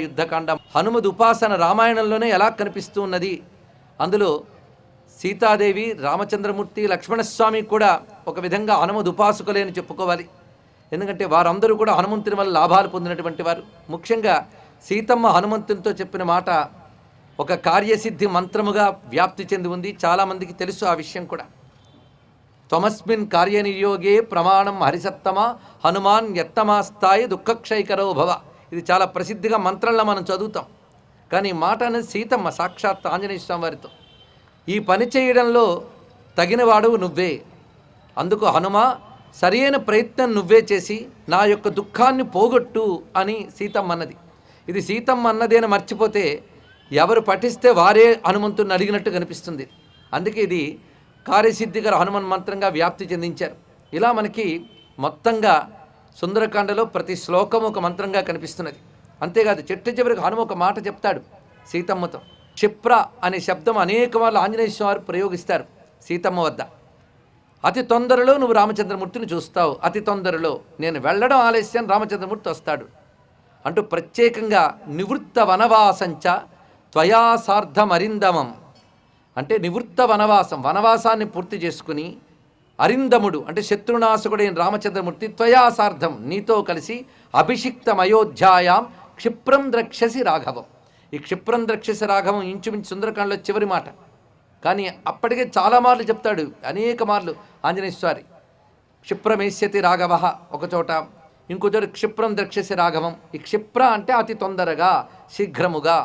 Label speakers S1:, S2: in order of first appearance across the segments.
S1: యుద్ధకాండ హనుమద్ ఉపాసన రామాయణంలోనే ఎలా కనిపిస్తూ ఉన్నది. అందులో సీతాదేవి, రామచంద్రమూర్తి, లక్ష్మణస్వామి కూడా ఒక విధంగా హనుమద్ ఉపాసకులే అని చెప్పుకోవాలి. ఎందుకంటే వారందరూ కూడా హనుమంతుని వల్ల లాభాలు పొందినటువంటి వారు. ముఖ్యంగా సీతమ్మ హనుమంతునితో చెప్పిన మాట ఒక కార్యసిద్ధి మంత్రముగా వ్యాప్తి చెంది ఉంది. చాలామందికి తెలుసు ఆ విషయం కూడా. త్వమస్మిన్ కార్యనియోగే ప్రమాణం హరిసత్తమ హనుమాన్ యత్తమాస్తాయి దుఃఖక్షయకరో భవ. ఇది చాలా ప్రసిద్ధిగా మంత్రంలో మనం చదువుతాం. కానీ ఈ మాట అనేది సీతమ్మ సాక్షాత్ ఆంజనేయ స్వామి వారితో, ఈ పని చేయడంలో తగినవాడు నువ్వే, అందుకు హనుమ సరైన ప్రయత్నం నువ్వే చేసి నా యొక్క దుఃఖాన్ని పోగొట్టు అని సీతమ్మ అన్నది. ఇది సీతమ్మ అన్నదేని మర్చిపోతే ఎవరు పఠిస్తే వారే హనుమంతుని అడిగినట్టు కనిపిస్తుంది. అందుకే ఇది కార్యసిద్ధిగల హనుమన్ మంత్రంగా వ్యాప్తి చెందించారు. ఇలా మనకి మొత్తంగా సుందరకాండలో ప్రతి శ్లోకం ఒక మంత్రంగా కనిపిస్తున్నది. అంతేకాదు చెట్టు చివరికి హనుమ ఒక మాట చెప్తాడు సీతమ్మతో. క్షిప్ర అనే శబ్దం అనేక వాళ్ళు ఆంజనేయ స్వామి ప్రయోగిస్తారు సీతమ్మ వద్ద. అతి తొందరలో నువ్వు రామచంద్రమూర్తిని చూస్తావు, అతి తొందరలో నేను వెళ్ళడం ఆలస్యం, రామచంద్రమూర్తి వస్తాడు అంటూ ప్రత్యేకంగా నివృత్త వనవాసంచ త్వయా సార్ధమరిందమం అంటే నివృత్త వనవాసం, వనవాసాన్ని పూర్తి చేసుకుని అరిందముడు అంటే శత్రునాశకుడైన రామచంద్రమూర్తి త్వయా సార్ధం నీతో కలిసి అభిషిక్తం అయోధ్యాయాం క్షిప్రం ద్రక్షసి రాఘవం. ఈ క్షిప్రం ద్రక్షసి రాఘవం ఇంచుమించు సుందరకాండలో చివరి మాట. కానీ అప్పటికే చాలా మార్లు చెప్తాడు, అనేక మార్లు ఆంజనేయ స్వామి. క్షిప్రమేష్యతి రాఘవ ఒకచోట, ఇంకో చోట క్షిప్రం ద్రక్షసి రాఘవం. ఈ క్షిప్ర అంటే అతి తొందరగా, శీఘ్రముగా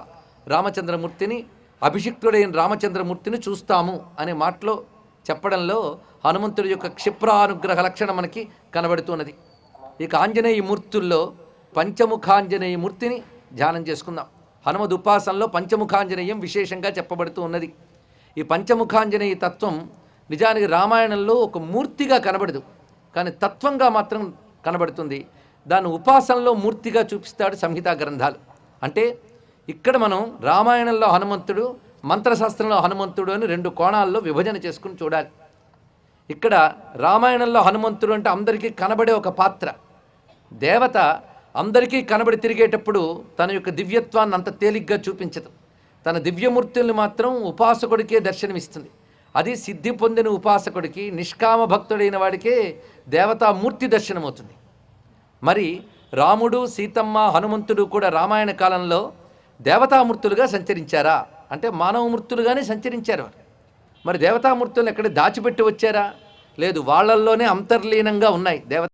S1: రామచంద్రమూర్తిని, అభిషిక్తుడైన రామచంద్రమూర్తిని చూస్తాము అనే మాటలో చెప్పడంలో హనుమంతుడి యొక్క క్షిప్రానుగ్రహ లక్షణం మనకి కనబడుతున్నది. ఇక ఆంజనేయ మూర్తుల్లో పంచముఖాంజనేయ మూర్తిని ధ్యానం చేసుకుందాం. హనుమద్ ఉపాసనలో పంచముఖాంజనేయం విశేషంగా చెప్పబడుతూ ఉన్నది. ఈ పంచముఖాంజనేయ తత్వం నిజానికి రామాయణంలో ఒక మూర్తిగా కనబడదు, కానీ తత్వంగా మాత్రం కనబడుతుంది. దాన్ని ఉపాసనలో మూర్తిగా చూపిస్తాడు సంహితా గ్రంథాలు. అంటే ఇక్కడ మనం రామాయణంలో హనుమంతుడు, మంత్రశాస్త్రంలో హనుమంతుడు అని రెండు కోణాల్లో విభజన చేసుకుని చూడాలి. ఇక్కడ రామాయణంలో హనుమంతుడు అంటే అందరికీ కనబడే ఒక పాత్ర. దేవత అందరికీ కనబడి తిరిగేటప్పుడు తన యొక్క దివ్యత్వాన్ని అంత తేలిగ్గా చూపించదు. తన దివ్యమూర్తుల్ని మాత్రం ఉపాసకుడికే దర్శనమిస్తుంది. అది సిద్ధి పొందిన ఉపాసకుడికి, నిష్కామ భక్తుడైన వాడికే దేవతామూర్తి దర్శనమవుతుంది. మరి రాముడు, సీతమ్మ, హనుమంతుడు కూడా రామాయణ కాలంలో దేవతామూర్తులుగా సంచరించారా అంటే మానవమూర్తులుగానే సంచరించారు వారు. మరి దేవతామూర్తులను ఎక్కడ దాచిపెట్టి వచ్చారా? లేదు, వాళ్ళల్లోనే అంతర్లీనంగా ఉన్నాయి దేవత.